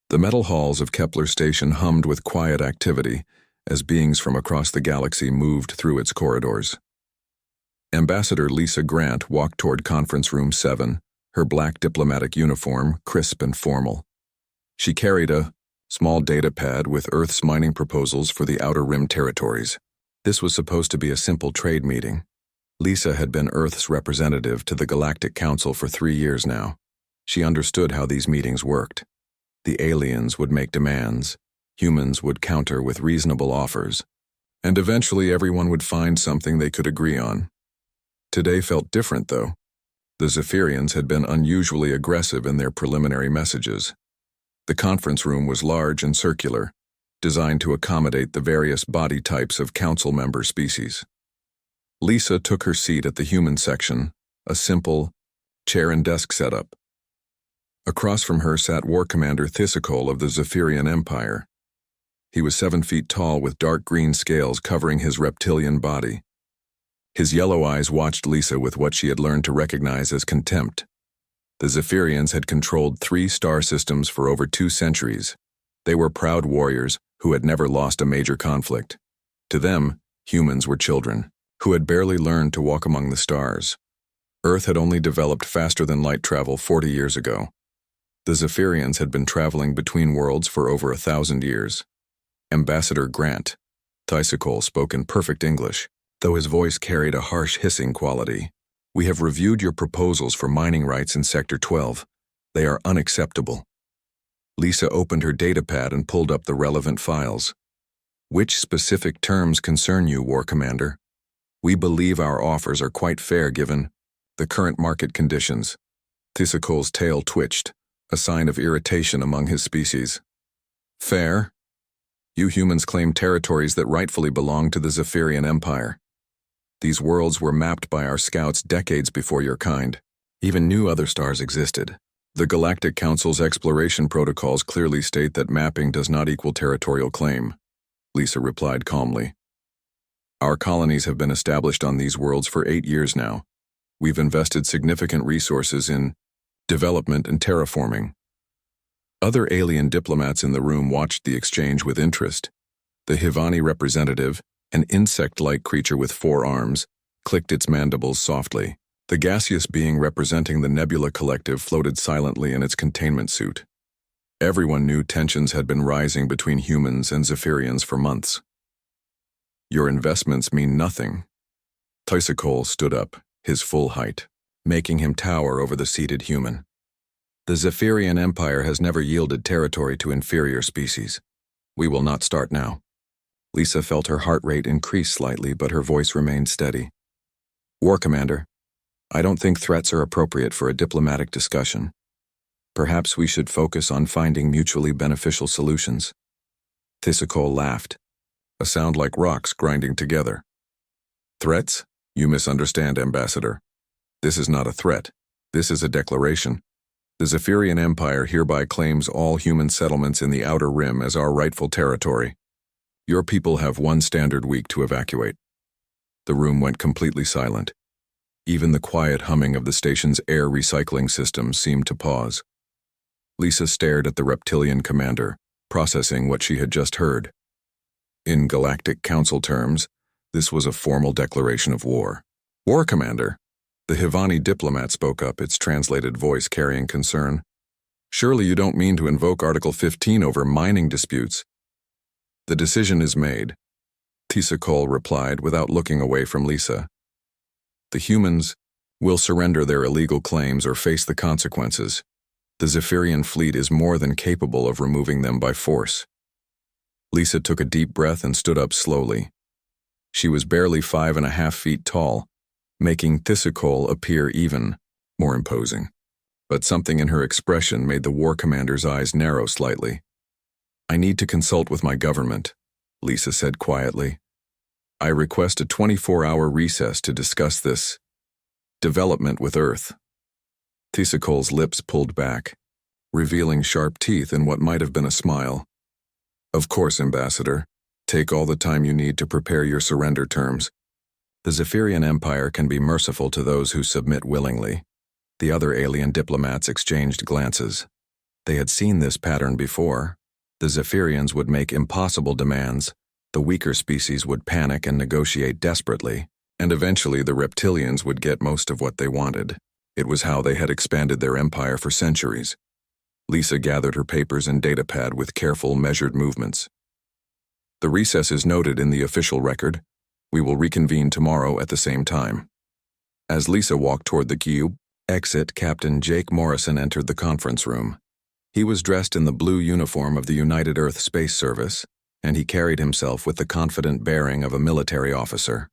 The metal halls of Kepler Station hummed with quiet activity as beings from across the galaxy moved through its corridors. Ambassador Lisa Grant walked toward Conference Room 7, her black diplomatic uniform crisp and formal. She carried a small data pad with Earth's mining proposals for the Outer Rim territories. This was supposed to be a simple trade meeting. Lisa had been Earth's representative to the Galactic Council for 3 years now. She understood how these meetings worked. The aliens would make demands, humans would counter with reasonable offers, and eventually everyone would find something they could agree on. Today felt different, though. The Zephyrians had been unusually aggressive in their preliminary messages. The conference room was large and circular, designed to accommodate the various body types of council member species. Lisa took her seat at the human section, a simple chair and desk setup. Across from her sat War Commander Thisakol of the Zephyrian Empire. He was 7 feet tall with dark green scales covering his reptilian body. His yellow eyes watched Lisa with what she had learned to recognize as contempt. The Zephyrians had controlled 3 star systems for over 2 centuries. They were proud warriors who had never lost a major conflict. To them, humans were children, who had barely learned to walk among the stars. Earth had only developed faster than light travel 40 years ago. The Zephyrians had been traveling between worlds for over 1,000 years. Ambassador Grant, Thisakol, spoke in perfect English, though his voice carried a harsh hissing quality. "We have reviewed your proposals for mining rights in Sector 12. They are unacceptable." Lisa opened her datapad and pulled up the relevant files. "Which specific terms concern you, War Commander? We believe our offers are quite fair given the current market conditions." Thisakol's tail twitched, a sign of irritation among his species. "Fair? You humans claim territories that rightfully belong to the Zephyrian Empire. These worlds were mapped by our scouts decades before your kind. Even knew other stars existed. The Galactic Council's exploration protocols clearly state that mapping does not equal territorial claim," Lisa replied calmly. "Our colonies have been established on these worlds for 8 years now. We've invested significant resources in development and terraforming." Other alien diplomats in the room watched the exchange with interest. The Hivani representative, an insect-like creature with 4 arms, clicked its mandibles softly. The gaseous being representing the Nebula Collective floated silently in its containment suit. Everyone knew tensions had been rising between humans and Zephyrians for months. "Your investments mean nothing." Thisakol stood up, his full height, making him tower over the seated human. "The Zephyrian Empire has never yielded territory to inferior species. We will not start now." Lisa felt her heart rate increase slightly, but her voice remained steady. "War Commander, I don't think threats are appropriate for a diplomatic discussion. Perhaps we should focus on finding mutually beneficial solutions." Thisakol laughed, a sound like rocks grinding together. "Threats? You misunderstand, Ambassador. This is not a threat. This is a declaration. The Zephyrian Empire hereby claims all human settlements in the Outer Rim as our rightful territory. Your people have 1 standard week to evacuate." The room went completely silent. Even the quiet humming of the station's air recycling system seemed to pause. Lisa stared at the reptilian commander, processing what she had just heard. In Galactic Council terms, this was a formal declaration of war. "War Commander," the Hivani diplomat spoke up, its translated voice carrying concern. "Surely you don't mean to invoke Article 15 over mining disputes?" "The decision is made," Thisakol replied without looking away from Lisa. "The humans will surrender their illegal claims or face the consequences. The Zephyrian fleet is more than capable of removing them by force." Lisa took a deep breath and stood up slowly. She was barely 5.5 feet tall, making Thisakol appear even more imposing. But something in her expression made the War Commander's eyes narrow slightly. "I need to consult with my government," Lisa said quietly. "I request a 24-hour recess to discuss this development with Earth." Thisakol's lips pulled back, revealing sharp teeth in what might have been a smile. "Of course, Ambassador. Take all the time you need to prepare your surrender terms. The Zephyrian Empire can be merciful to those who submit willingly." The other alien diplomats exchanged glances. They had seen this pattern before. The Zephyrians would make impossible demands, the weaker species would panic and negotiate desperately, and eventually the reptilians would get most of what they wanted. It was how they had expanded their empire for centuries. Lisa gathered her papers and datapad with careful, measured movements. The recess is noted in the official record. We will reconvene tomorrow at the same time. As Lisa walked toward the cube exit, Captain Jake Morrison entered the conference room. He was dressed in the blue uniform of the United Earth Space Service, and he carried himself with the confident bearing of a military officer.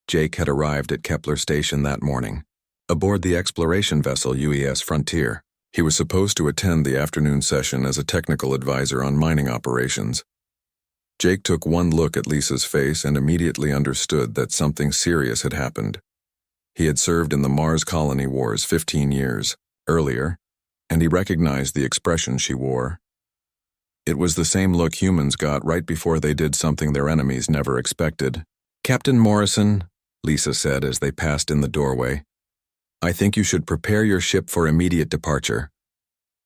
Jake had arrived at Kepler Station that morning, aboard the exploration vessel UES Frontier. He was supposed to attend the afternoon session as a technical advisor on mining operations. Jake took one look at Lisa's face and immediately understood that something serious had happened. He had served in the Mars Colony Wars 15 years earlier, and he recognized the expression she wore. It was the same look humans got right before they did something their enemies never expected. "Captain Morrison," Lisa said as they passed in the doorway, "I think you should prepare your ship for immediate departure."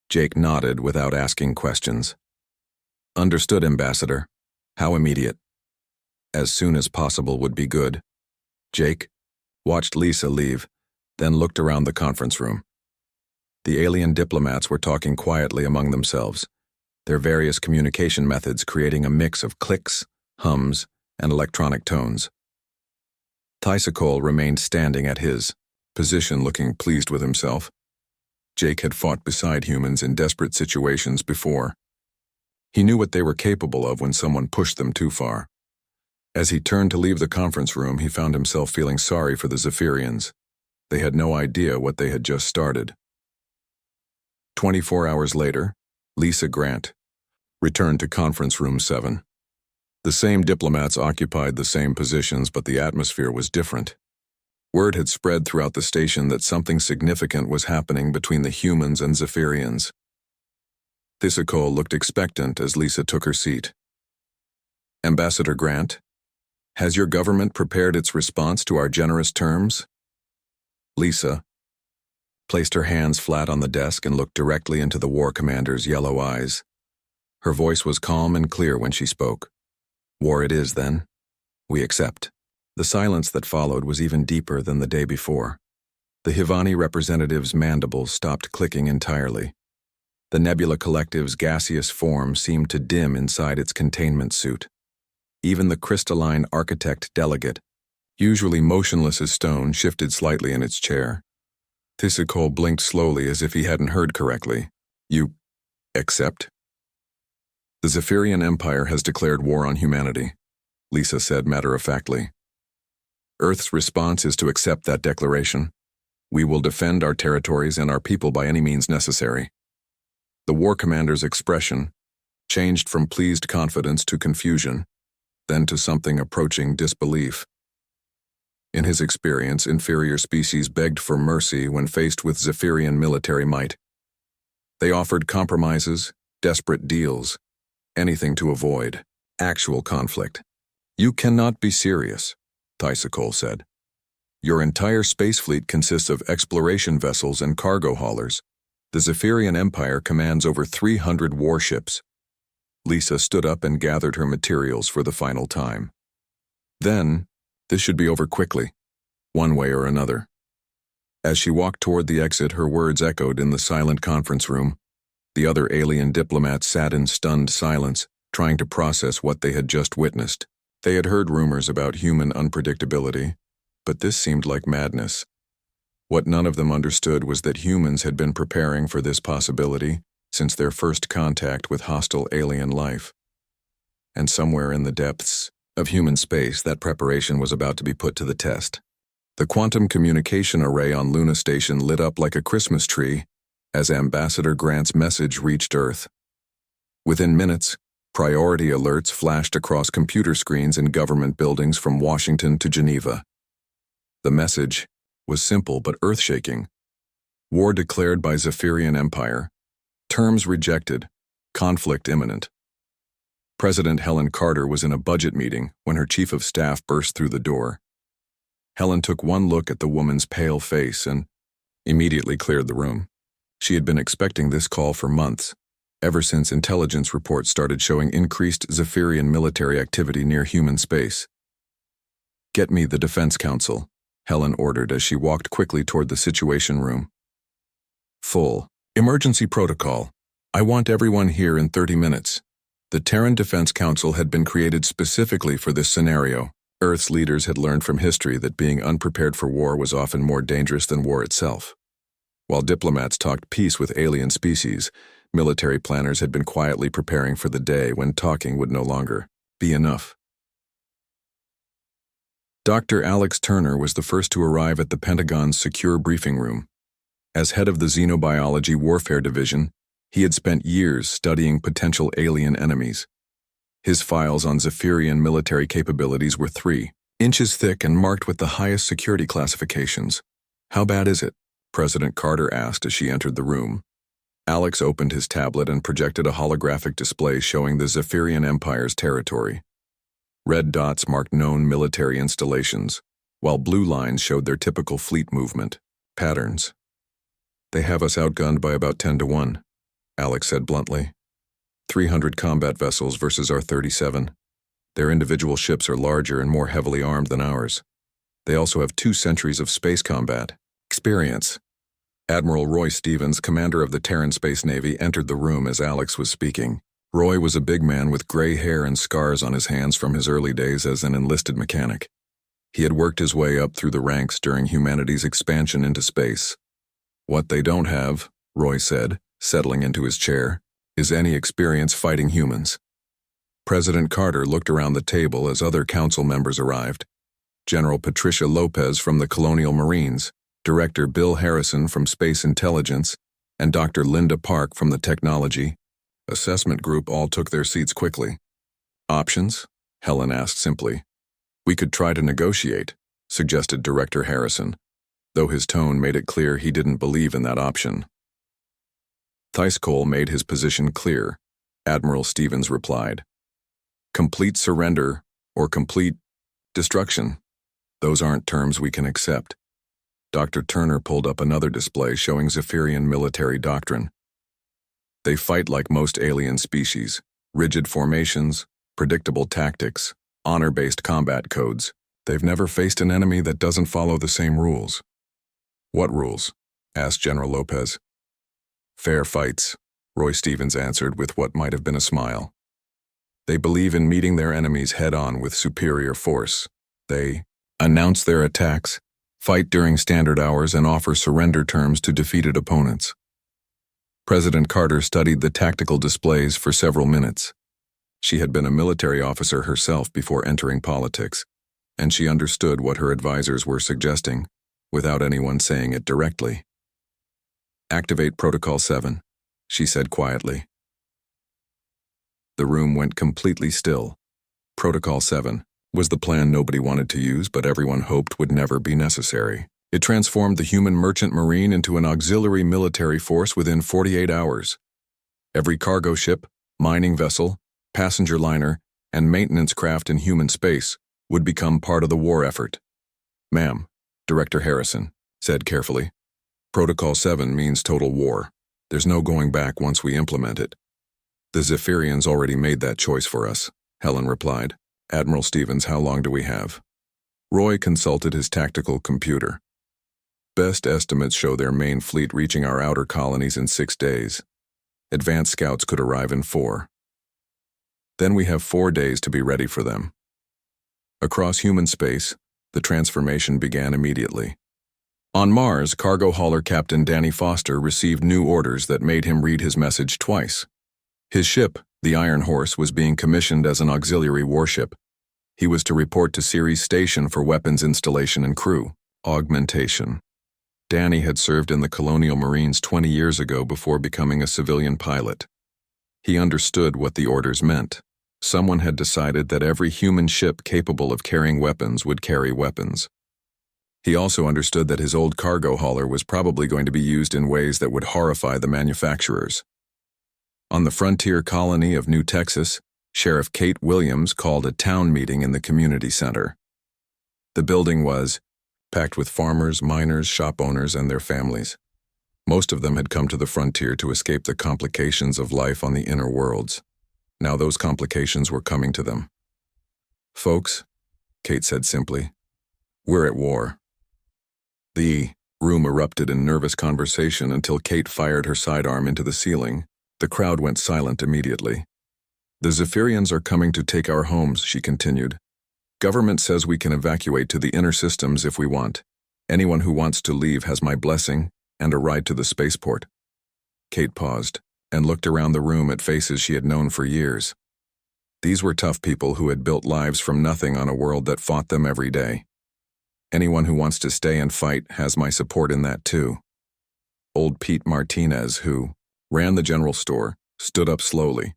Jake nodded without asking questions. "Understood, Ambassador. How immediate?" "As soon as possible would be good." Jake watched Lisa leave, then looked around the conference room. The alien diplomats were talking quietly among themselves, their various communication methods creating a mix of clicks, hums, and electronic tones. Thysacol remained standing at his position, looking pleased with himself. Jake had fought beside humans in desperate situations before. He knew what they were capable of when someone pushed them too far. As he turned to leave the conference room, he found himself feeling sorry for the Zephyrians. They had no idea what they had just started. 24 hours later, Lisa Grant returned to conference room 7. The same diplomats occupied the same positions, but the atmosphere was different. Word had spread throughout the station that something significant was happening between the humans and Zephyrians. Thysacol looked expectant as Lisa took her seat. "Ambassador Grant, has your government prepared its response to our generous terms?" Lisa placed her hands flat on the desk and looked directly into the war commander's yellow eyes. Her voice was calm and clear when she spoke. "War it is, then. We accept." The silence that followed was even deeper than the day before. The Hivani representative's mandibles stopped clicking entirely. The Nebula Collective's gaseous form seemed to dim inside its containment suit. Even the crystalline architect delegate, usually motionless as stone, shifted slightly in its chair. Thysacol blinked slowly as if he hadn't heard correctly. "You accept?" "The Zephyrian Empire has declared war on humanity," Lisa said matter-of-factly. "Earth's response is to accept that declaration. We will defend our territories and our people by any means necessary." The war commander's expression changed from pleased confidence to confusion, then to something approaching disbelief. In his experience, inferior species begged for mercy when faced with Zephyrian military might. They offered compromises, desperate deals, anything to avoid actual conflict. "You cannot be serious," Thysacol said. "Your entire space fleet consists of exploration vessels and cargo haulers. The Zephyrian Empire commands over 300 warships." Lisa stood up and gathered her materials for the final time. "Then, this should be over quickly, one way or another." As she walked toward the exit, her words echoed in the silent conference room. The other alien diplomats sat in stunned silence, trying to process what they had just witnessed. They had heard rumors about human unpredictability, but this seemed like madness. What none of them understood was that humans had been preparing for this possibility since their first contact with hostile alien life. And somewhere in the depths of human space, that preparation was about to be put to the test. The quantum communication array on Luna Station lit up like a Christmas tree as Ambassador Grant's message reached Earth. Within minutes, priority alerts flashed across computer screens in government buildings from Washington to Geneva. The message was simple but earth-shaking. War declared by Zephyrian Empire. Terms rejected. Conflict imminent. President Helen Carter was in a budget meeting when her chief of staff burst through the door. Helen took one look at the woman's pale face and immediately cleared the room. She had been expecting this call for months, ever since intelligence reports started showing increased Zephyrian military activity near human space. "Get me the Defense Council," Helen ordered as she walked quickly toward the Situation Room. "Full. Emergency protocol. I want everyone here in 30 minutes. The Terran Defense Council had been created specifically for this scenario. Earth's leaders had learned from history that being unprepared for war was often more dangerous than war itself. While diplomats talked peace with alien species, military planners had been quietly preparing for the day when talking would no longer be enough. Dr. Alex Turner was the first to arrive at the Pentagon's secure briefing room. As head of the Xenobiology Warfare Division, he had spent years studying potential alien enemies. His files on Zephyrian military capabilities were 3 inches thick and marked with the highest security classifications. "How bad is it?" President Carter asked as she entered the room. Alex opened his tablet and projected a holographic display showing the Zephyrian Empire's territory. Red dots marked known military installations, while blue lines showed their typical fleet movement patterns. "They have us outgunned by about 10 to 1, Alex said bluntly. 300 combat vessels versus our 37. Their individual ships are larger and more heavily armed than ours. They also have 2 centuries of space combat experience." Admiral Roy Stevens, commander of the Terran Space Navy, entered the room as Alex was speaking. Roy was a big man with gray hair and scars on his hands from his early days as an enlisted mechanic. He had worked his way up through the ranks during humanity's expansion into space. "What they don't have," Roy said, settling into his chair, "is any experience fighting humans." President Carter looked around the table as other council members arrived. General Patricia Lopez from the Colonial Marines, Director Bill Harrison from Space Intelligence, and Dr. Linda Park from the Technology Assessment Group all took their seats quickly. "Options?" Helen asked simply. "We could try to negotiate," suggested Director Harrison, though his tone made it clear he didn't believe in that option. Thiescole made his position clear. Admiral Stevens replied, "Complete surrender or complete destruction. Those aren't terms we can accept." Dr. Turner pulled up another display showing Zephyrian military doctrine. "They fight like most alien species, rigid formations, predictable tactics, honor-based combat codes. They've never faced an enemy that doesn't follow the same rules." "What rules?" asked General Lopez. "Fair fights," Roy Stevens answered with what might have been a smile. "They believe in meeting their enemies head-on with superior force. They announce their attacks, fight during standard hours, and offer surrender terms to defeated opponents." President Carter studied the tactical displays for several minutes. She had been a military officer herself before entering politics, and she understood what her advisors were suggesting, without anyone saying it directly. "Activate Protocol 7, she said quietly. The room went completely still. Protocol 7 was the plan nobody wanted to use, but everyone hoped would never be necessary. It transformed the human merchant marine into an auxiliary military force within 48 hours. Every cargo ship, mining vessel, passenger liner, and maintenance craft in human space would become part of the war effort. "Ma'am," Director Harrison said carefully, "Protocol 7 means total war. There's no going back once we implement it." "The Zephyrians already made that choice for us," Helen replied. "Admiral Stevens, how long do we have?" Roy consulted his tactical computer. "Best estimates show their main fleet reaching our outer colonies in 6 days. Advanced scouts could arrive in 4. Then we have 4 days to be ready for them." Across human space, the transformation began immediately. On Mars, cargo hauler Captain Danny Foster received new orders that made him read his message twice. His ship, the Iron Horse, was being commissioned as an auxiliary warship. He was to report to Ceres Station for weapons installation and crew augmentation. Danny had served in the Colonial Marines 20 years ago before becoming a civilian pilot. He understood what the orders meant. Someone had decided that every human ship capable of carrying weapons would carry weapons. He also understood that his old cargo hauler was probably going to be used in ways that would horrify the manufacturers. On the frontier colony of New Texas, Sheriff Kate Williams called a town meeting in the community center. The building was packed with farmers, miners, shop owners, and their families. Most of them had come to the frontier to escape the complications of life on the inner worlds. Now those complications were coming to them. "Folks," Kate said simply, "we're at war." The room erupted in nervous conversation until Kate fired her sidearm into the ceiling. The crowd went silent immediately. "The Zephyrians are coming to take our homes," she continued. "Government says we can evacuate to the inner systems if we want. Anyone who wants to leave has my blessing and a ride to the spaceport." Kate paused and looked around the room at faces she had known for years. These were tough people who had built lives from nothing on a world that fought them every day. "Anyone who wants to stay and fight has my support in that too." Old Pete Martinez, who ran the general store, stood up slowly.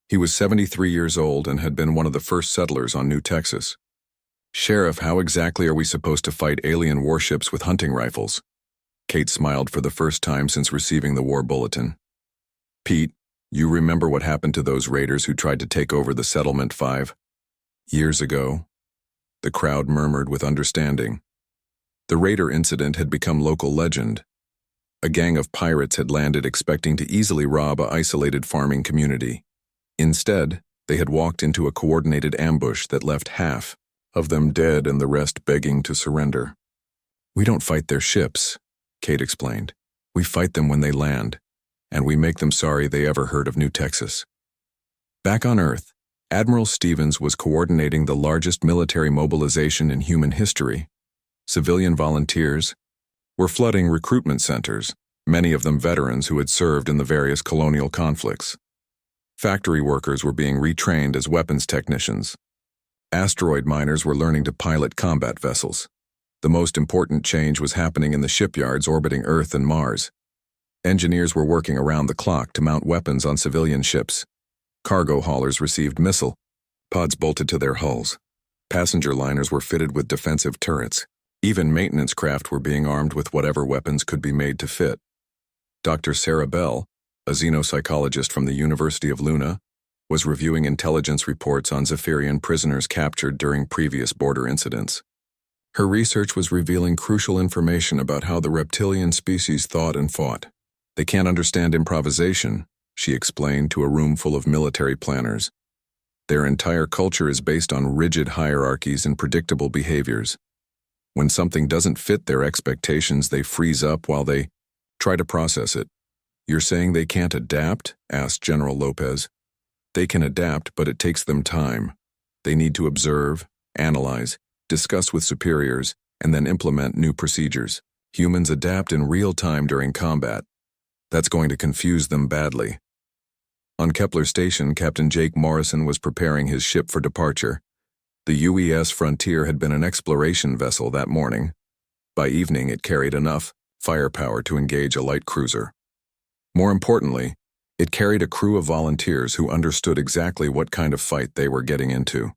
He was 73 years old and had been one of the first settlers on New Texas. "Sheriff, how exactly are we supposed to fight alien warships with hunting rifles?" Kate smiled for the first time since receiving the war bulletin. "Pete, you remember what happened to those raiders who tried to take over the Settlement 5 years ago?" The crowd murmured with understanding. The raider incident had become local legend. A gang of pirates had landed expecting to easily rob a isolated farming community. Instead, they had walked into a coordinated ambush that left half of them dead and the rest begging to surrender. "We don't fight their ships," Kate explained. "We fight them when they land, and we make them sorry they ever heard of New Texas." Back on Earth, Admiral Stevens was coordinating the largest military mobilization in human history. Civilian volunteers were flooding recruitment centers, many of them veterans who had served in the various colonial conflicts. Factory workers were being retrained as weapons technicians. Asteroid miners were learning to pilot combat vessels. The most important change was happening in the shipyards orbiting Earth and Mars. Engineers were working around the clock to mount weapons on civilian ships. Cargo haulers received missile pods bolted to their hulls. Passenger liners were fitted with defensive turrets. Even maintenance craft were being armed with whatever weapons could be made to fit. Dr. Sarah Bell, a xenopsychologist from the University of Luna, was reviewing intelligence reports on Zephyrian prisoners captured during previous border incidents. Her research was revealing crucial information about how the reptilian species thought and fought. "They can't understand improvisation," she explained to a room full of military planners. "Their entire culture is based on rigid hierarchies and predictable behaviors. When something doesn't fit their expectations, they freeze up while they try to process it." "You're saying they can't adapt?" asked General Lopez. "They can adapt, but it takes them time. They need to observe, analyze, discuss with superiors, and then implement new procedures. Humans adapt in real time during combat. That's going to confuse them badly." On Kepler Station, Captain Jake Morrison was preparing his ship for departure. The UES Frontier had been an exploration vessel that morning. By evening, it carried enough firepower to engage a light cruiser. More importantly, it carried a crew of volunteers who understood exactly what kind of fight they were getting into.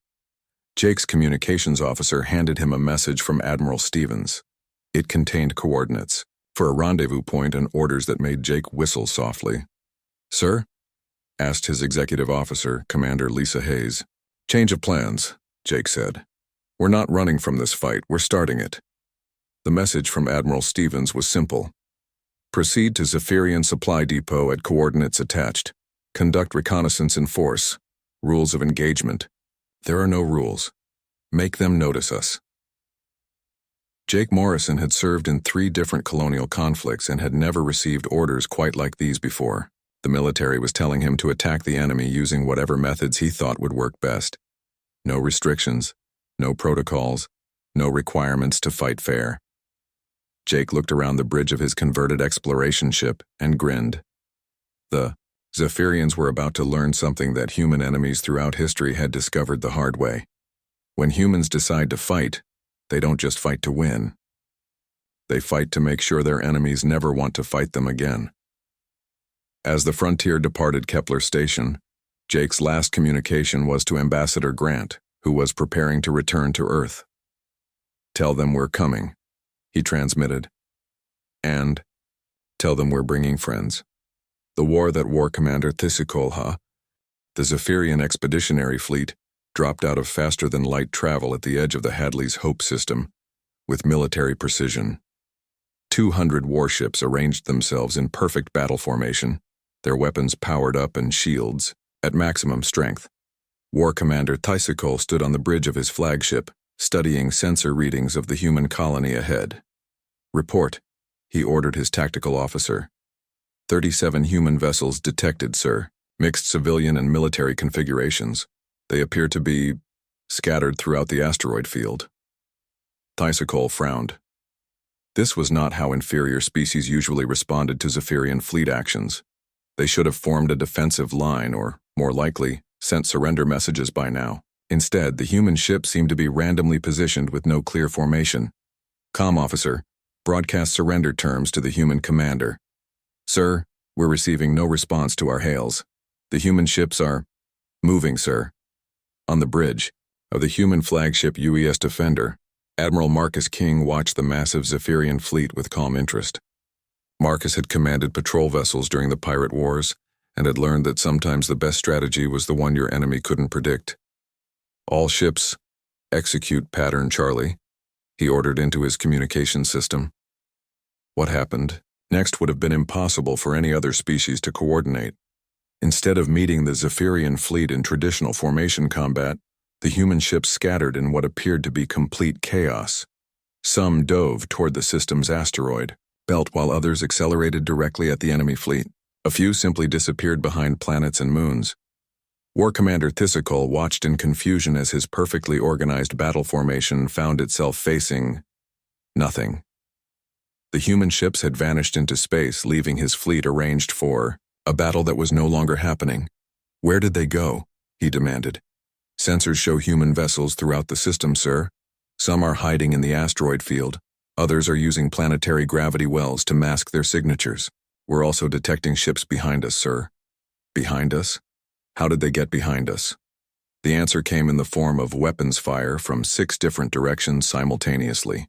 Jake's communications officer handed him a message from Admiral Stevens. It contained coordinates for a rendezvous point and orders that made Jake whistle softly. "Sir?" asked his executive officer, Commander Lisa Hayes. "Change of plans," Jake said. "We're not running from this fight, we're starting it." The message from Admiral Stevens was simple. "Proceed to Zephyrian Supply Depot at coordinates attached. Conduct reconnaissance in force. Rules of engagement. There are no rules. Make them notice us." Jake Morrison had served in 3 different colonial conflicts and had never received orders quite like these before. The military was telling him to attack the enemy using whatever methods he thought would work best. No restrictions, no protocols, no requirements to fight fair. Jake looked around the bridge of his converted exploration ship and grinned. The Zephyrians were about to learn something that human enemies throughout history had discovered the hard way. When humans decide to fight, they don't just fight to win. They fight to make sure their enemies never want to fight them again. As the Frontier departed Kepler Station, Jake's last communication was to Ambassador Grant, who was preparing to return to Earth. "Tell them we're coming," he transmitted. "And tell them we're bringing friends. The war that War Commander Thisikolha, the Zephyrian Expeditionary Fleet, dropped out of faster-than-light travel at the edge of the Hadley's Hope system, with military precision. 200 warships arranged themselves in perfect battle formation, their weapons powered up and shields at maximum strength. War Commander Thysicol stood on the bridge of his flagship, studying sensor readings of the human colony ahead. "Report," he ordered his tactical officer. 37 human vessels detected, sir. Mixed civilian and military configurations. They appear to be scattered throughout the asteroid field. Thysicol frowned. This was not how inferior species usually responded to Zephyrian fleet actions. They should have formed a defensive line or, more likely, sent surrender messages by now. Instead, the human ship seemed to be randomly positioned with no clear formation. "Comm officer, broadcast surrender terms to the human commander." "Sir, we're receiving no response to our hails. The human ships are moving, sir." On the bridge of the human flagship UES Defender, Admiral Marcus King watched the massive Zephyrian fleet with calm interest. Marcus had commanded patrol vessels during the pirate wars and had learned that sometimes the best strategy was the one your enemy couldn't predict. "All ships, execute pattern Charlie," he ordered into his communication system. What happened next would have been impossible for any other species to coordinate. Instead of meeting the Zephyrian fleet in traditional formation combat, the human ships scattered in what appeared to be complete chaos. Some dove toward the system's asteroid belt while others accelerated directly at the enemy fleet. A few simply disappeared behind planets and moons. War Commander Thysicol watched in confusion as his perfectly organized battle formation found itself facing nothing. The human ships had vanished into space, leaving his fleet arranged for a battle that was no longer happening. "Where did they go?" he demanded. "Sensors show human vessels throughout the system, sir. Some are hiding in the asteroid field. Others are using planetary gravity wells to mask their signatures. We're also detecting ships behind us, sir." "Behind us? How did they get behind us?" The answer came in the form of weapons fire from 6 different directions simultaneously.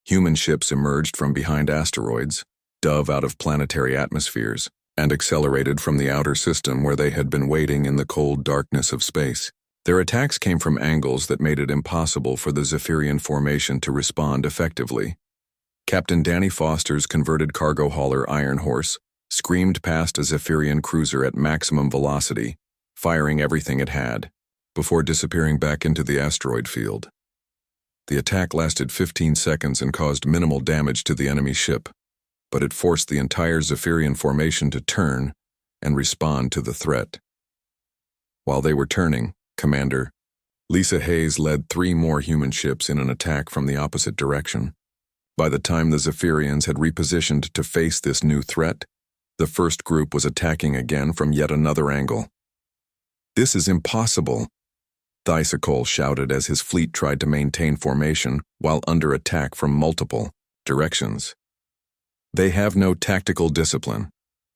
Human ships emerged from behind asteroids, dove out of planetary atmospheres, and accelerated from the outer system where they had been waiting in the cold darkness of space. Their attacks came from angles that made it impossible for the Zephyrian formation to respond effectively. Captain Danny Foster's converted cargo hauler Iron Horse screamed past a Zephyrian cruiser at maximum velocity, firing everything it had, before disappearing back into the asteroid field. The attack lasted 15 seconds and caused minimal damage to the enemy ship, but it forced the entire Zephyrian formation to turn and respond to the threat. While they were turning, Commander Lisa Hayes led 3 more human ships in an attack from the opposite direction. By the time the Zephyrians had repositioned to face this new threat, the first group was attacking again from yet another angle. "This is impossible," Thysicol shouted as his fleet tried to maintain formation while under attack from multiple directions. "They have no tactical discipline."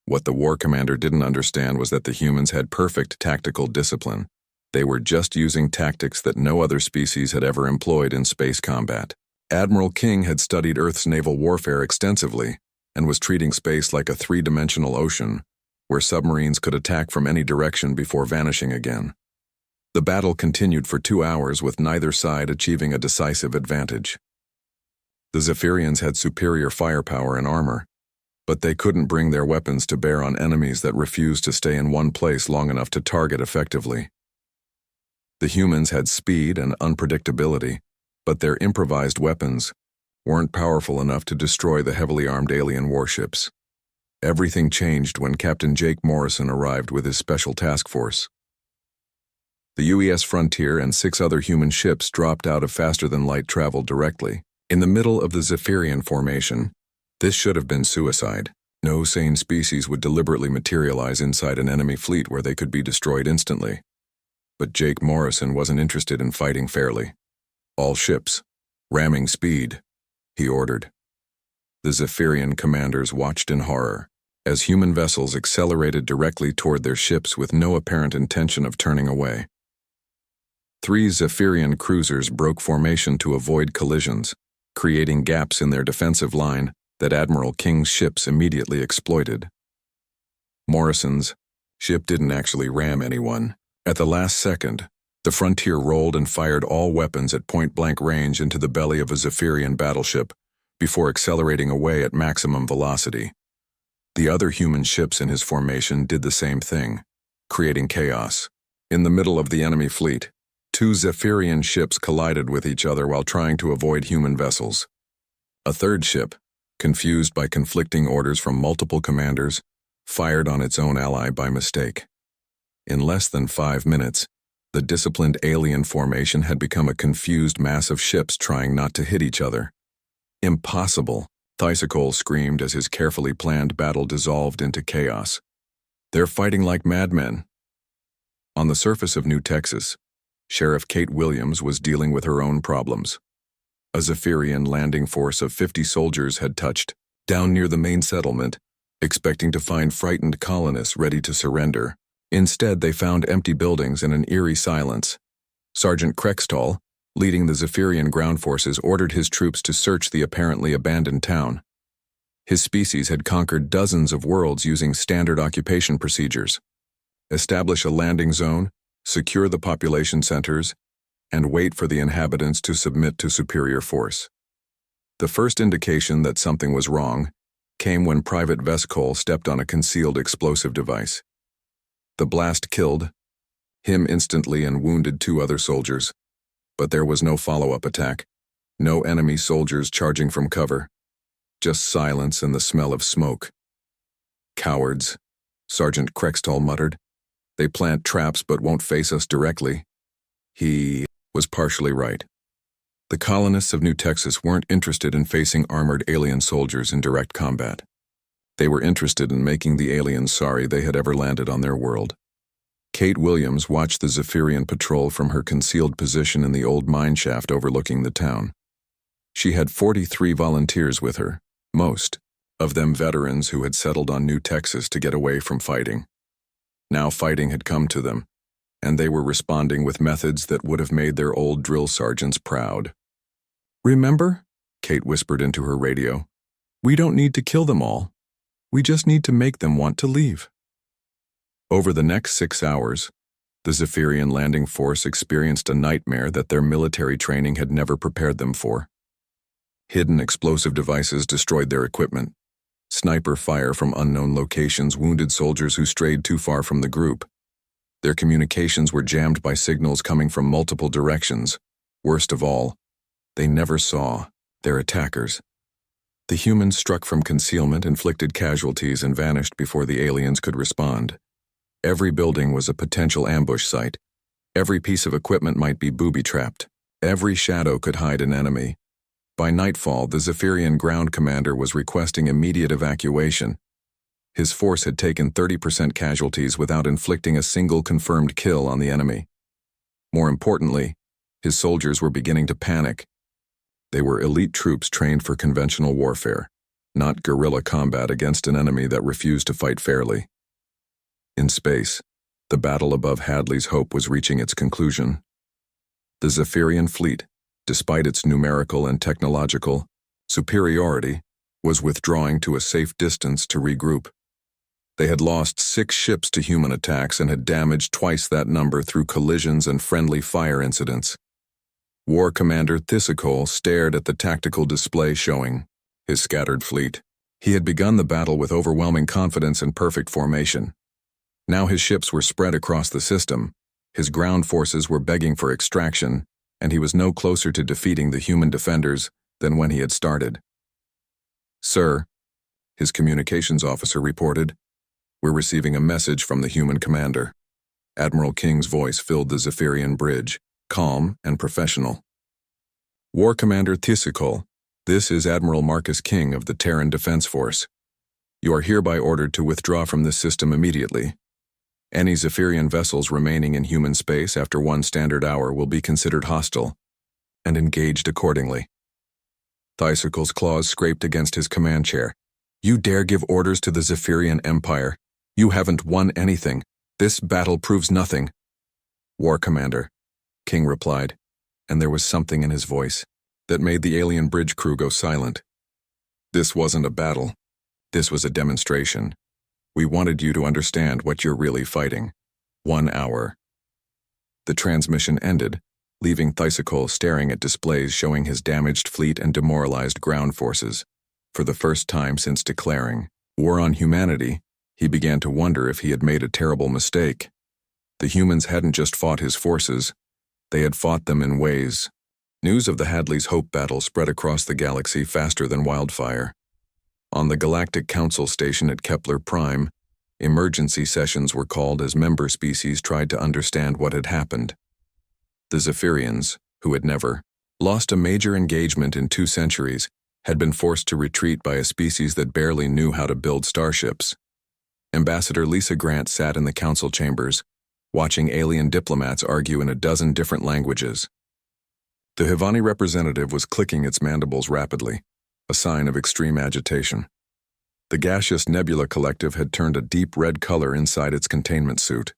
What the war commander didn't understand was that the humans had perfect tactical discipline. They were just using tactics that no other species had ever employed in space combat. Admiral King had studied Earth's naval warfare extensively and was treating space like a 3-dimensional ocean, where submarines could attack from any direction before vanishing again. The battle continued for 2 hours with neither side achieving a decisive advantage. The Zephyrians had superior firepower and armor, but they couldn't bring their weapons to bear on enemies that refused to stay in one place long enough to target effectively. The humans had speed and unpredictability, but their improvised weapons weren't powerful enough to destroy the heavily armed alien warships. Everything changed when Captain Jake Morrison arrived with his special task force. The UES Frontier and 6 other human ships dropped out of faster-than-light travel directly. In the middle of the Zephyrian formation, this should have been suicide. No sane species would deliberately materialize inside an enemy fleet where they could be destroyed instantly. But Jake Morrison wasn't interested in fighting fairly. "All ships, ramming speed," he ordered. The Zephyrian commanders watched in horror as human vessels accelerated directly toward their ships with no apparent intention of turning away. 3 Zephyrian cruisers broke formation to avoid collisions, creating gaps in their defensive line that Admiral King's ships immediately exploited. Morrison's ship didn't actually ram anyone. At the last second, the Frontier rolled and fired all weapons at point-blank range into the belly of a Zephyrian battleship, before accelerating away at maximum velocity. The other human ships in his formation did the same thing, creating chaos. In the middle of the enemy fleet, two Zephyrian ships collided with each other while trying to avoid human vessels. A third ship, confused by conflicting orders from multiple commanders, fired on its own ally by mistake. In less than 5 minutes, the disciplined alien formation had become a confused mass of ships trying not to hit each other. Impossible, Thysicol screamed as his carefully planned battle dissolved into chaos. They're fighting like madmen. On the surface of New Texas, Sheriff Kate Williams was dealing with her own problems. A Zephyrian landing force of 50 soldiers had touched down near the main settlement, expecting to find frightened colonists ready to surrender. Instead, they found empty buildings and an eerie silence. Sergeant Krextall, leading the Zephyrian ground forces, ordered his troops to search the apparently abandoned town. His species had conquered dozens of worlds using standard occupation procedures. Establish a landing zone, secure the population centers, and wait for the inhabitants to submit to superior force. The first indication that something was wrong came when Private Veskol stepped on a concealed explosive device. The blast killed him instantly and wounded 2 other soldiers. But there was no follow-up attack, no enemy soldiers charging from cover, just silence and the smell of smoke. Cowards, Sergeant Krextall muttered. They plant traps but won't face us directly. He was partially right. The colonists of New Texas weren't interested in facing armored alien soldiers in direct combat. They were interested in making the aliens sorry they had ever landed on their world. Kate Williams watched the Zephyrian patrol from her concealed position in the old mine shaft overlooking the town. She had 43 volunteers with her, most of them veterans who had settled on New Texas to get away from fighting. Now fighting had come to them, and they were responding with methods that would have made their old drill sergeants proud. "Remember," Kate whispered into her radio, "we don't need to kill them all. We just need to make them want to leave." Over the next 6 hours, the Zephyrian landing force experienced a nightmare that their military training had never prepared them for. Hidden explosive devices destroyed their equipment. Sniper fire from unknown locations wounded soldiers who strayed too far from the group. Their communications were jammed by signals coming from multiple directions. Worst of all, they never saw their attackers. The humans struck from concealment, inflicted casualties, and vanished before the aliens could respond. Every building was a potential ambush site. Every piece of equipment might be booby-trapped. Every shadow could hide an enemy. By nightfall, the Zephyrian ground commander was requesting immediate evacuation. His force had taken 30% casualties without inflicting a single confirmed kill on the enemy. More importantly, his soldiers were beginning to panic. They were elite troops trained for conventional warfare, not guerrilla combat against an enemy that refused to fight fairly. In space, the battle above Hadley's Hope was reaching its conclusion. The Zephyrian fleet, despite its numerical and technological superiority, was withdrawing to a safe distance to regroup. They had lost 6 ships to human attacks and had damaged twice that number through collisions and friendly fire incidents. War Commander Thysicol stared at the tactical display showing his scattered fleet. He had begun the battle with overwhelming confidence and perfect formation. Now his ships were spread across the system, his ground forces were begging for extraction, and he was no closer to defeating the human defenders than when he had started. "Sir," his communications officer reported, "we're receiving a message from the human commander." Admiral King's voice filled the Zephyrian bridge, calm and professional. "War Commander Thysicol, this is Admiral Marcus King of the Terran Defense Force. You are hereby ordered to withdraw from this system immediately. Any Zephyrian vessels remaining in human space after 1 standard hour will be considered hostile and engaged accordingly." Thysicol's claws scraped against his command chair. "You dare give orders to the Zephyrian Empire? You haven't won anything. This battle proves nothing." "War Commander," King replied, and there was something in his voice that made the alien bridge crew go silent. "This wasn't a battle. This was a demonstration. We wanted you to understand what you're really fighting. 1 hour." The transmission ended, leaving Thysicol staring at displays showing his damaged fleet and demoralized ground forces. For the first time since declaring war on humanity, he began to wonder if he had made a terrible mistake. The humans hadn't just fought his forces, they had fought them in ways. News of the Hadley's Hope battle spread across the galaxy faster than wildfire. On the Galactic Council station at Kepler Prime, emergency sessions were called as member species tried to understand what had happened. The Zephyrians, who had never lost a major engagement in 2 centuries, had been forced to retreat by a species that barely knew how to build starships. Ambassador Lisa Grant sat in the council chambers, watching alien diplomats argue in a dozen different languages. The Hivani representative was clicking its mandibles rapidly, a sign of extreme agitation. The gaseous nebula collective had turned a deep red color inside its containment suit.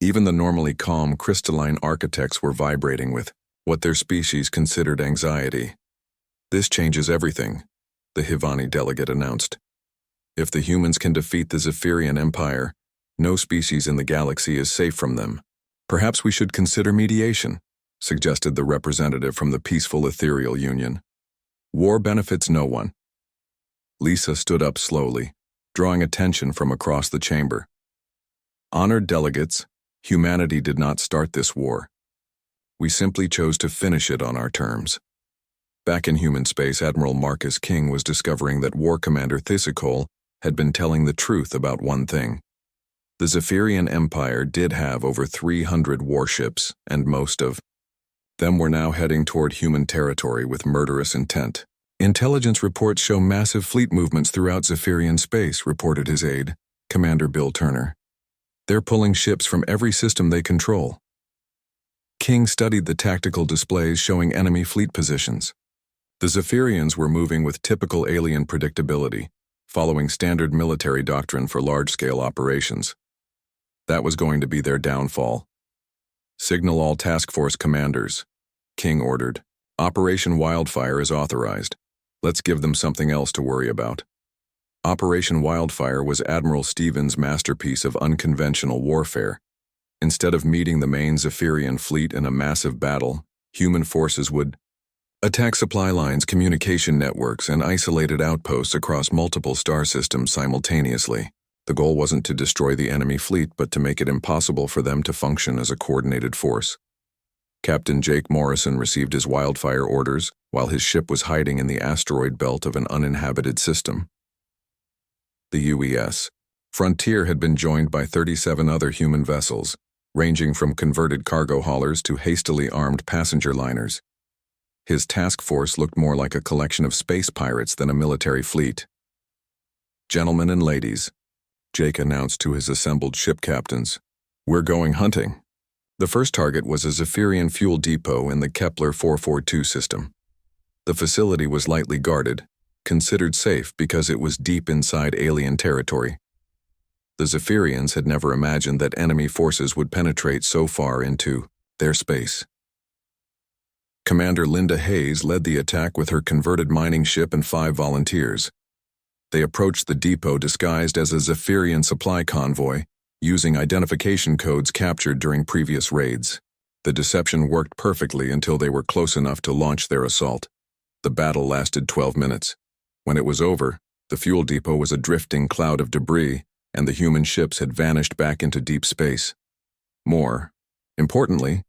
Even the normally calm crystalline architects were vibrating with what their species considered anxiety. "This changes everything," the Hivani delegate announced. "If the humans can defeat the Zephyrian Empire, no species in the galaxy is safe from them. Perhaps we should consider mediation," suggested the representative from the Peaceful Ethereal Union. "War benefits no one." Lisa stood up slowly, drawing attention from across the chamber. "Honored delegates, humanity did not start this war. We simply chose to finish it on our terms." Back in human space, Admiral Marcus King was discovering that War Commander Thysicol had been telling the truth about one thing. The Zephyrian Empire did have over 300 warships, and most of them were now heading toward human territory with murderous intent. "Intelligence reports show massive fleet movements throughout Zephyrian space," reported his aide, Commander Bill Turner. "They're pulling ships from every system they control." King studied the tactical displays showing enemy fleet positions. The Zephyrians were moving with typical alien predictability, following standard military doctrine for large-scale operations. That was going to be their downfall. "Signal all task force commanders," King ordered. "Operation Wildfire is authorized. Let's give them something else to worry about." Operation Wildfire was Admiral Stevens' masterpiece of unconventional warfare. Instead of meeting the main Zephyrian fleet in a massive battle, human forces would attack supply lines, communication networks, and isolated outposts across multiple star systems simultaneously. The goal wasn't to destroy the enemy fleet, but to make it impossible for them to function as a coordinated force. Captain Jake Morrison received his wildfire orders while his ship was hiding in the asteroid belt of an uninhabited system. The UES Frontier had been joined by 37 other human vessels, ranging from converted cargo haulers to hastily armed passenger liners. His task force looked more like a collection of space pirates than a military fleet. "Gentlemen and ladies," Jake announced to his assembled ship captains, "we're going hunting." The first target was a Zephyrian fuel depot in the Kepler 442 system. The facility was lightly guarded, considered safe because it was deep inside alien territory. The Zephyrians had never imagined that enemy forces would penetrate so far into their space. Commander Linda Hayes led the attack with her converted mining ship and 5 volunteers. They approached the depot disguised as a Zephyrian supply convoy, using identification codes captured during previous raids. The deception worked perfectly until they were close enough to launch their assault. The battle lasted 12 minutes. When it was over, the fuel depot was a drifting cloud of debris, and the human ships had vanished back into deep space. More importantly,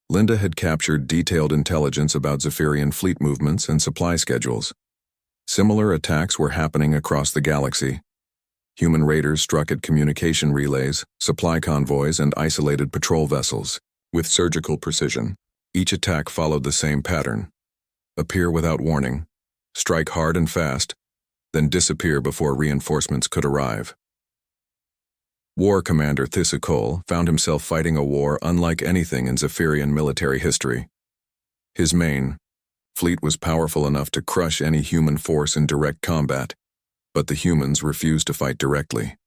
Linda had captured detailed intelligence about Zephyrian fleet movements and supply schedules. Similar attacks were happening across the galaxy. Human raiders struck at communication relays, supply convoys, and isolated patrol vessels. With surgical precision, each attack followed the same pattern: appear without warning, strike hard and fast, then disappear before reinforcements could arrive. War Commander Thysicol found himself fighting a war unlike anything in Zephyrian military history. His main fleet was powerful enough to crush any human force in direct combat, but the humans refused to fight directly.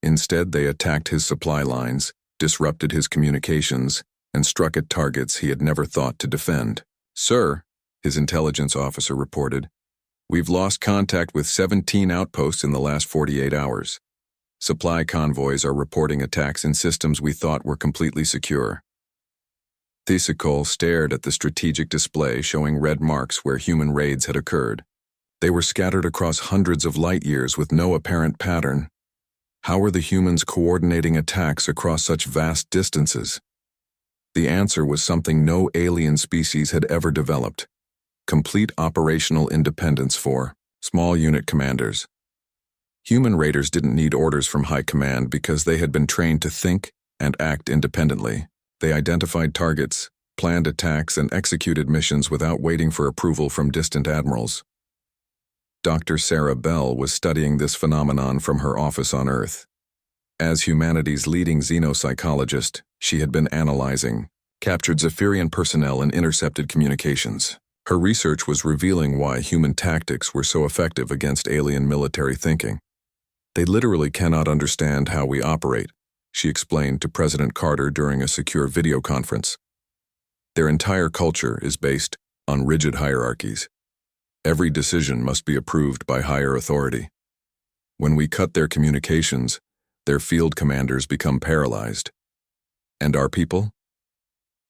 Instead, they attacked his supply lines, disrupted his communications, and struck at targets he had never thought to defend. "Sir," his intelligence officer reported, "we've lost contact with 17 outposts in the last 48 hours. Supply convoys are reporting attacks in systems we thought were completely secure." Thesikol stared at the strategic display showing red marks where human raids had occurred. They were scattered across hundreds of light years with no apparent pattern. How were the humans coordinating attacks across such vast distances? The answer was something no alien species had ever developed: complete operational independence for small unit commanders. Human raiders didn't need orders from high command because they had been trained to think and act independently. They identified targets, planned attacks, and executed missions without waiting for approval from distant admirals. Dr. Sarah Bell was studying this phenomenon from her office on Earth. As humanity's leading xenopsychologist, she had been analyzing captured Zephyrian personnel and intercepted communications. Her research was revealing why human tactics were so effective against alien military thinking. They literally cannot understand how we operate, she explained to President Carter during a secure video conference. Their entire culture is based on rigid hierarchies. Every decision must be approved by higher authority. When we cut their communications, their field commanders become paralyzed. And our people?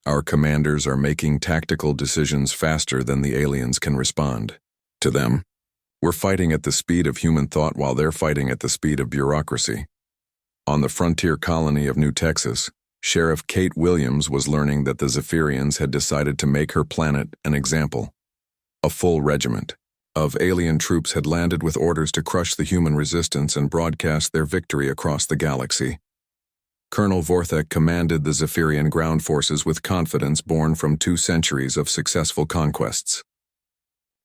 Our commanders are making tactical decisions faster than the aliens can respond to them. We're fighting at the speed of human thought while they're fighting at the speed of bureaucracy. On the frontier colony of New Texas, Sheriff Kate Williams was learning that the Zephyrians had decided to make her planet an example. A full regiment of alien troops had landed with orders to crush the human resistance and broadcast their victory across the galaxy. Colonel Vorthek commanded the Zephyrian ground forces with confidence born from 2 centuries of successful conquests.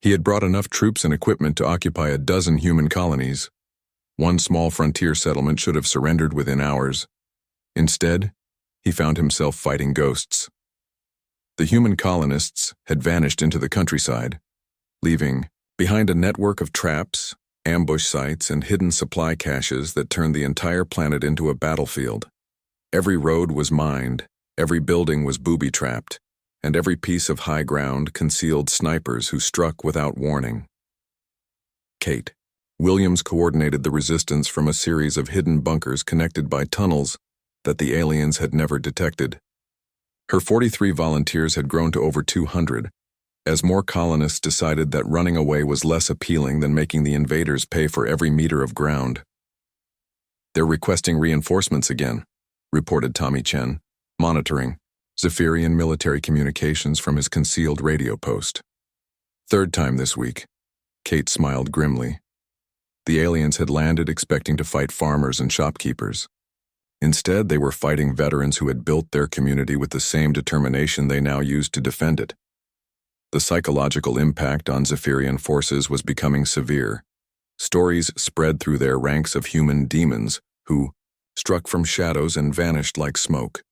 He had brought enough troops and equipment to occupy a dozen human colonies. One small frontier settlement should have surrendered within hours. Instead, he found himself fighting ghosts. The human colonists had vanished into the countryside, leaving behind a network of traps, ambush sites, and hidden supply caches that turned the entire planet into a battlefield. Every road was mined, every building was booby-trapped, and every piece of high ground concealed snipers who struck without warning. Kate Williams coordinated the resistance from a series of hidden bunkers connected by tunnels that the aliens had never detected. Her 43 volunteers had grown to over 200, as more colonists decided that running away was less appealing than making the invaders pay for every meter of ground. "They're requesting reinforcements again," reported Tommy Chen, monitoring Zephyrian military communications from his concealed radio post. "Third time this week." Kate smiled grimly. The aliens had landed expecting to fight farmers and shopkeepers. Instead, they were fighting veterans who had built their community with the same determination they now used to defend it. The psychological impact on Zephyrian forces was becoming severe. Stories spread through their ranks of human demons who struck from shadows and vanished like smoke.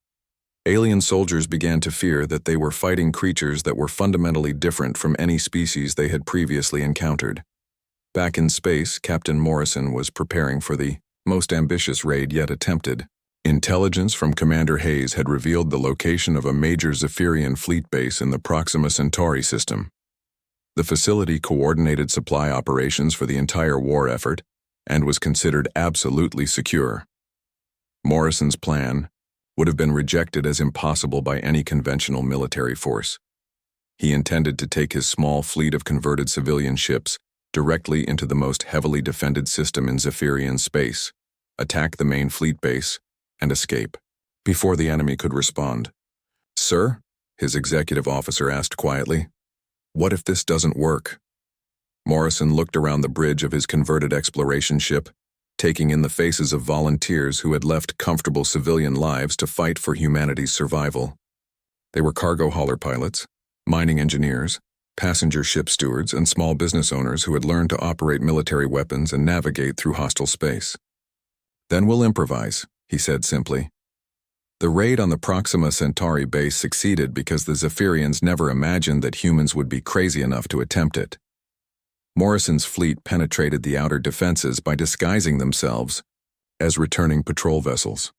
Alien soldiers began to fear that they were fighting creatures that were fundamentally different from any species they had previously encountered. Back in space, Captain Morrison was preparing for the most ambitious raid yet attempted. Intelligence from Commander Hayes had revealed the location of a major Zephyrian fleet base in the Proxima Centauri system. The facility coordinated supply operations for the entire war effort and was considered absolutely secure. Morrison's plan would have been rejected as impossible by any conventional military force. He intended to take his small fleet of converted civilian ships directly into the most heavily defended system in Zephyrian space, attack the main fleet base, and escape before the enemy could respond. "Sir?" his executive officer asked quietly. "What if this doesn't work?" Morrison looked around the bridge of his converted exploration ship, taking in the faces of volunteers who had left comfortable civilian lives to fight for humanity's survival. They were cargo hauler pilots, mining engineers, passenger ship stewards, and small business owners who had learned to operate military weapons and navigate through hostile space. "Then we'll improvise," he said simply. The raid on the Proxima Centauri base succeeded because the Zephyrians never imagined that humans would be crazy enough to attempt it. Morrison's fleet penetrated the outer defenses by disguising themselves as returning patrol vessels.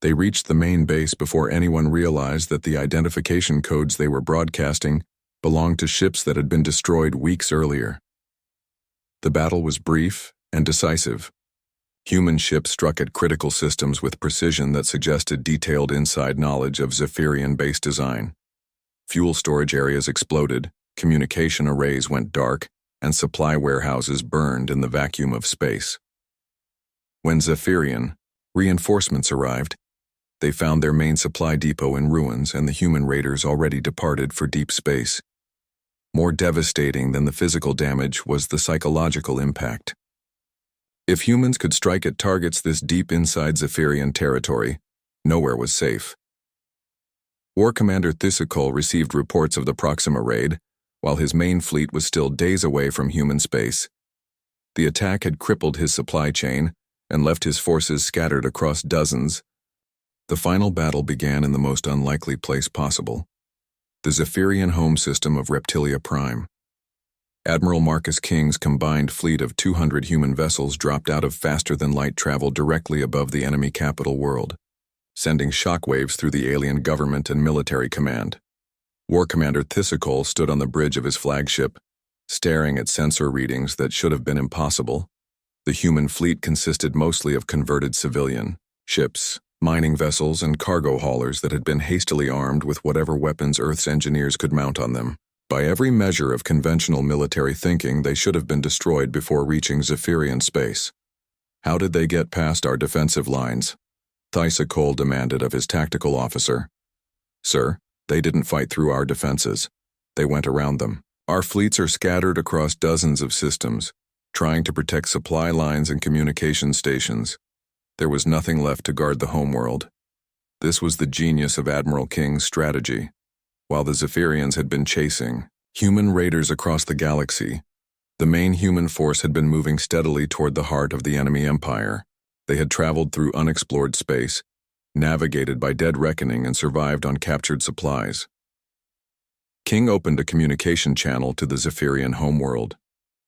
They reached the main base before anyone realized that the identification codes they were broadcasting belonged to ships that had been destroyed weeks earlier. The battle was brief and decisive. Human ships struck at critical systems with precision that suggested detailed inside knowledge of Zephyrian base design. Fuel storage areas exploded, communication arrays went dark, and supply warehouses burned in the vacuum of space. When Zephyrian reinforcements arrived, they found their main supply depot in ruins and the human raiders already departed for deep space. More devastating than the physical damage was the psychological impact. If humans could strike at targets this deep inside Zephyrian territory, nowhere was safe. War Commander Thisakol received reports of the Proxima raid, while his main fleet was still days away from human space. The attack had crippled his supply chain and left his forces scattered across dozens. The final battle began in the most unlikely place possible, the Zephyrian home system of Reptilia Prime. Admiral Marcus King's combined fleet of 200 human vessels dropped out of faster-than-light travel directly above the enemy capital world, sending shockwaves through the alien government and military command. War Commander Thisakol stood on the bridge of his flagship, staring at sensor readings that should have been impossible. The human fleet consisted mostly of converted civilian ships, mining vessels, and cargo haulers that had been hastily armed with whatever weapons Earth's engineers could mount on them. By every measure of conventional military thinking, they should have been destroyed before reaching Zephyrian space. How did they get past our defensive lines? Thisakol demanded of his tactical officer. Sir, they didn't fight through our defenses. They went around them. Our fleets are scattered across dozens of systems, trying to protect supply lines and communication stations. There was nothing left to guard the homeworld. This was the genius of Admiral King's strategy. While the Zephyrians had been chasing human raiders across the galaxy, the main human force had been moving steadily toward the heart of the enemy empire. They had traveled through unexplored space, navigated by dead reckoning, and survived on captured supplies. King opened a communication channel to the Zephyrian homeworld.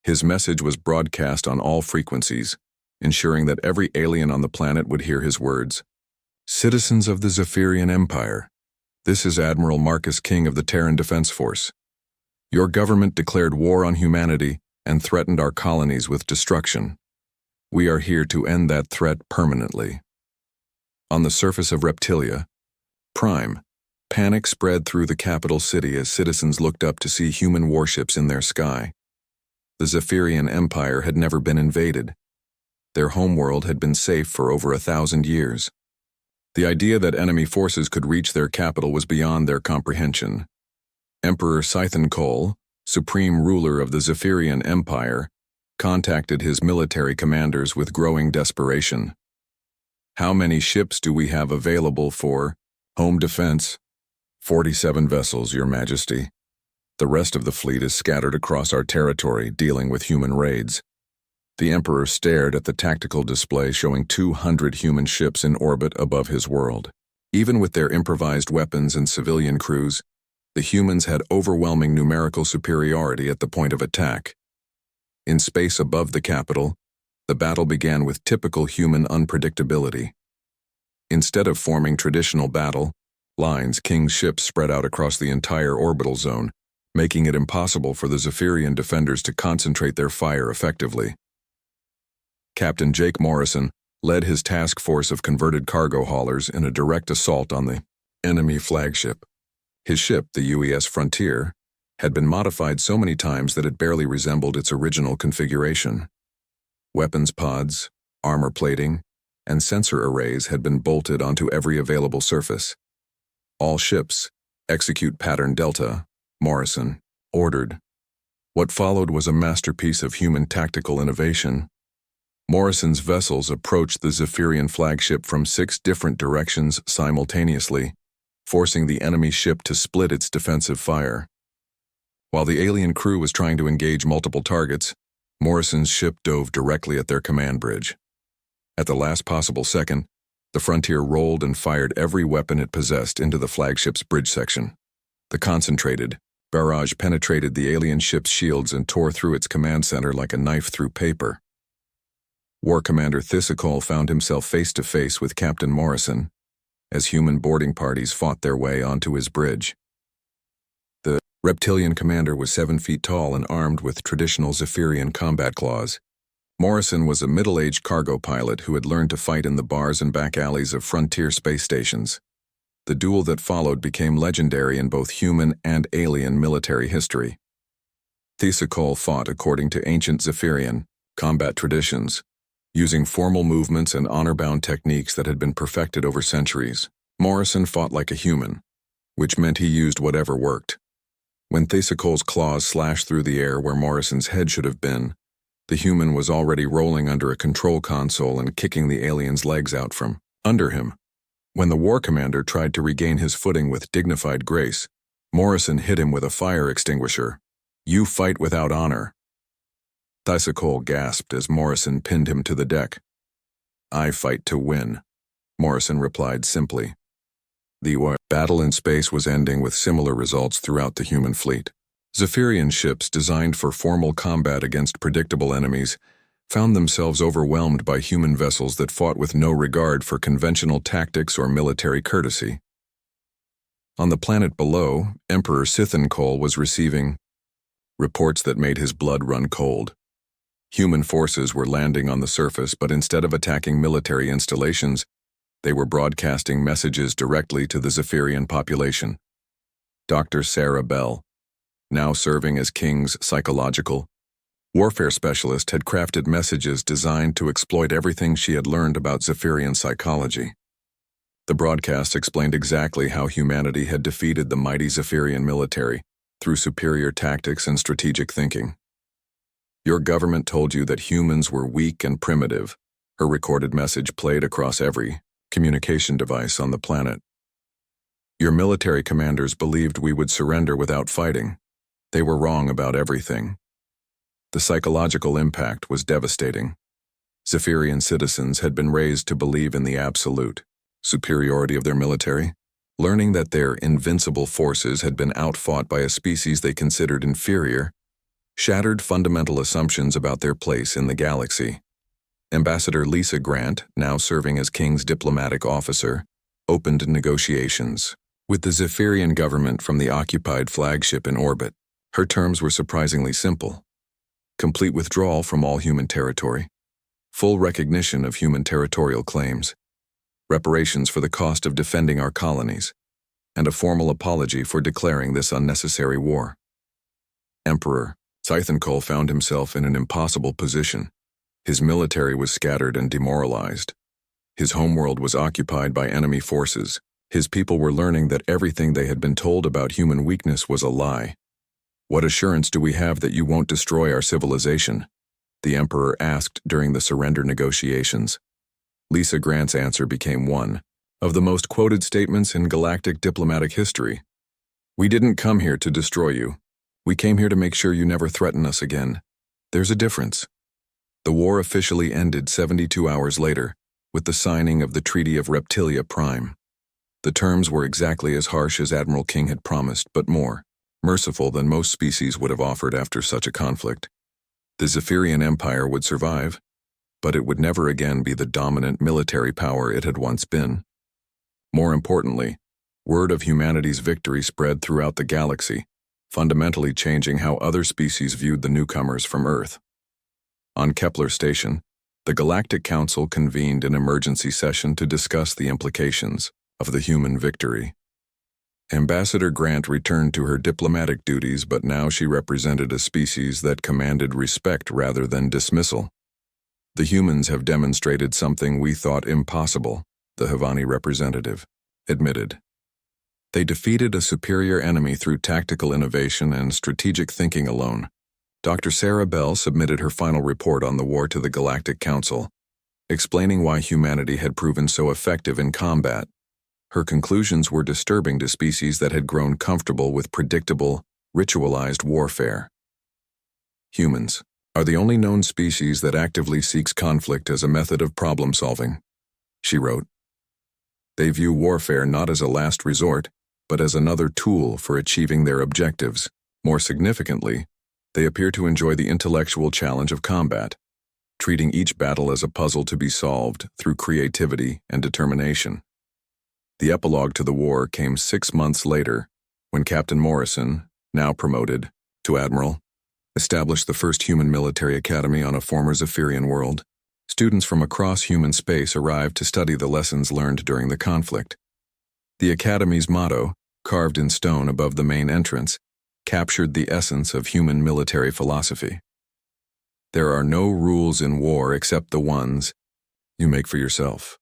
His message was broadcast on all frequencies, ensuring that every alien on the planet would hear his words. Citizens of the Zephyrian Empire, this is Admiral Marcus King of the Terran Defense Force. Your government declared war on humanity and threatened our colonies with destruction. We are here to end that threat permanently. On the surface of Reptilia Prime, panic spread through the capital city as citizens looked up to see human warships in their sky. The Zephyrian Empire had never been invaded. Their homeworld had been safe for over 1,000 years. The idea that enemy forces could reach their capital was beyond their comprehension. Emperor Scythan-Kol, supreme ruler of the Zephyrian Empire, contacted his military commanders with growing desperation. How many ships do we have available for home defense? 47 vessels, Your Majesty. The rest of the fleet is scattered across our territory, dealing with human raids. The Emperor stared at the tactical display showing 200 human ships in orbit above his world. Even with their improvised weapons and civilian crews, the humans had overwhelming numerical superiority at the point of attack. In space above the capital, the battle began with typical human unpredictability. Instead of forming traditional battle lines, King's ships spread out across the entire orbital zone, making it impossible for the Zephyrian defenders to concentrate their fire effectively. Captain Jake Morrison led his task force of converted cargo haulers in a direct assault on the enemy flagship. His ship, the UES Frontier, had been modified so many times that it barely resembled its original configuration. Weapons pods, armor plating, and sensor arrays had been bolted onto every available surface. All ships, execute pattern Delta, Morrison ordered. What followed was a masterpiece of human tactical innovation. Morrison's vessels approached the Zephyrian flagship from 6 different directions simultaneously, forcing the enemy ship to split its defensive fire. While the alien crew was trying to engage multiple targets, Morrison's ship dove directly at their command bridge. At the last possible second, the Frontier rolled and fired every weapon it possessed into the flagship's bridge section. The concentrated barrage penetrated the alien ship's shields and tore through its command center like a knife through paper. War Commander Thisakol found himself face-to-face with Captain Morrison as human boarding parties fought their way onto his bridge. The reptilian commander was 7 feet tall and armed with traditional Zephyrian combat claws. Morrison was a middle-aged cargo pilot who had learned to fight in the bars and back alleys of frontier space stations. The duel that followed became legendary in both human and alien military history. Thesacol fought according to ancient Zephyrian combat traditions, using formal movements and honor-bound techniques that had been perfected over centuries. Morrison fought like a human, which meant he used whatever worked. When Thesacol's claws slashed through the air where Morrison's head should have been, the human was already rolling under a control console and kicking the alien's legs out from under him. When the war commander tried to regain his footing with dignified grace, Morrison hit him with a fire extinguisher. "You fight without honor." Thesacol gasped as Morrison pinned him to the deck. "I fight to win," Morrison replied simply. The battle in space was ending with similar results throughout the human fleet. Zephyrian ships designed for formal combat against predictable enemies found themselves overwhelmed by human vessels that fought with no regard for conventional tactics or military courtesy. On the planet below, Emperor Sithincol was receiving reports that made his blood run cold. Human forces were landing on the surface, but instead of attacking military installations, they were broadcasting messages directly to the Zephyrian population. Dr. Sarah Bell, now serving as King's psychological warfare specialist, had crafted messages designed to exploit everything she had learned about Zephyrian psychology. The broadcast explained exactly how humanity had defeated the mighty Zephyrian military through superior tactics and strategic thinking. "Your government told you that humans were weak and primitive," her recorded message played across every communication device on the planet. "Your military commanders believed we would surrender without fighting. They were wrong about everything." The psychological impact was devastating. Zephyrian citizens had been raised to believe in the absolute superiority of their military, learning that their invincible forces had been outfought by a species they considered inferior, shattered fundamental assumptions about their place in the galaxy. Ambassador Lisa Grant, now serving as King's diplomatic officer, opened negotiations with the Zephyrian government from the occupied flagship in orbit. Her terms were surprisingly simple: complete withdrawal from all human territory, full recognition of human territorial claims, reparations for the cost of defending our colonies, and a formal apology for declaring this unnecessary war. Emperor Sithincol found himself in an impossible position. His military was scattered and demoralized. His homeworld was occupied by enemy forces. His people were learning that everything they had been told about human weakness was a lie. "What assurance do we have that you won't destroy our civilization?" the Emperor asked during the surrender negotiations. Lisa Grant's answer became one of the most quoted statements in galactic diplomatic history. "We didn't come here to destroy you. We came here to make sure you never threaten us again. There's a difference." The war officially ended 72 hours later, with the signing of the Treaty of Reptilia Prime. The terms were exactly as harsh as Admiral King had promised, but more merciful than most species would have offered after such a conflict. The Zephyrian Empire would survive, but it would never again be the dominant military power it had once been. More importantly, word of humanity's victory spread throughout the galaxy, fundamentally changing how other species viewed the newcomers from Earth. On Kepler Station, the Galactic Council convened an emergency session to discuss the implications of the human victory. Ambassador Grant returned to her diplomatic duties, but now she represented a species that commanded respect rather than dismissal. "The humans have demonstrated something we thought impossible," the Havani representative admitted. "They defeated a superior enemy through tactical innovation and strategic thinking alone." Dr. Sarah Bell submitted her final report on the war to the Galactic Council, explaining why humanity had proven so effective in combat. Her conclusions were disturbing to species that had grown comfortable with predictable, ritualized warfare. "Humans are the only known species that actively seeks conflict as a method of problem-solving," she wrote. "They view warfare not as a last resort, but as another tool for achieving their objectives. More significantly, they appear to enjoy the intellectual challenge of combat, treating each battle as a puzzle to be solved through creativity and determination." The epilogue to the war came 6 months later, when Captain Morrison, now promoted to Admiral, established the first human military academy on a former Zephyrian world. Students from across human space arrived to study the lessons learned during the conflict. The academy's motto, carved in stone above the main entrance, captured the essence of human military philosophy. There are no rules in war except the ones you make for yourself.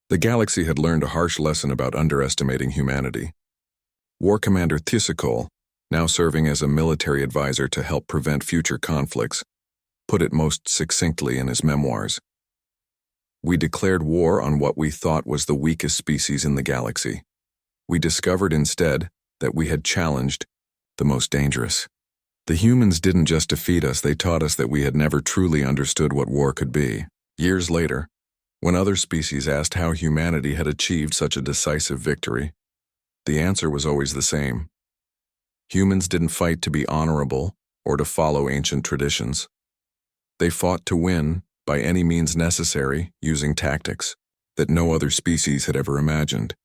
The galaxy had learned a harsh lesson about underestimating humanity. War Commander Thysikol, now serving as a military advisor to help prevent future conflicts, put it most succinctly in his memoirs. We declared war on what we thought was the weakest species in the galaxy. We discovered instead that we had challenged the most dangerous. The humans didn't just defeat us, they taught us that we had never truly understood what war could be. Years later, when other species asked how humanity had achieved such a decisive victory, the answer was always the same. Humans didn't fight to be honorable or to follow ancient traditions. They fought to win by any means necessary using tactics that no other species had ever imagined.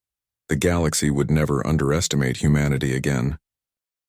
The galaxy would never underestimate humanity again.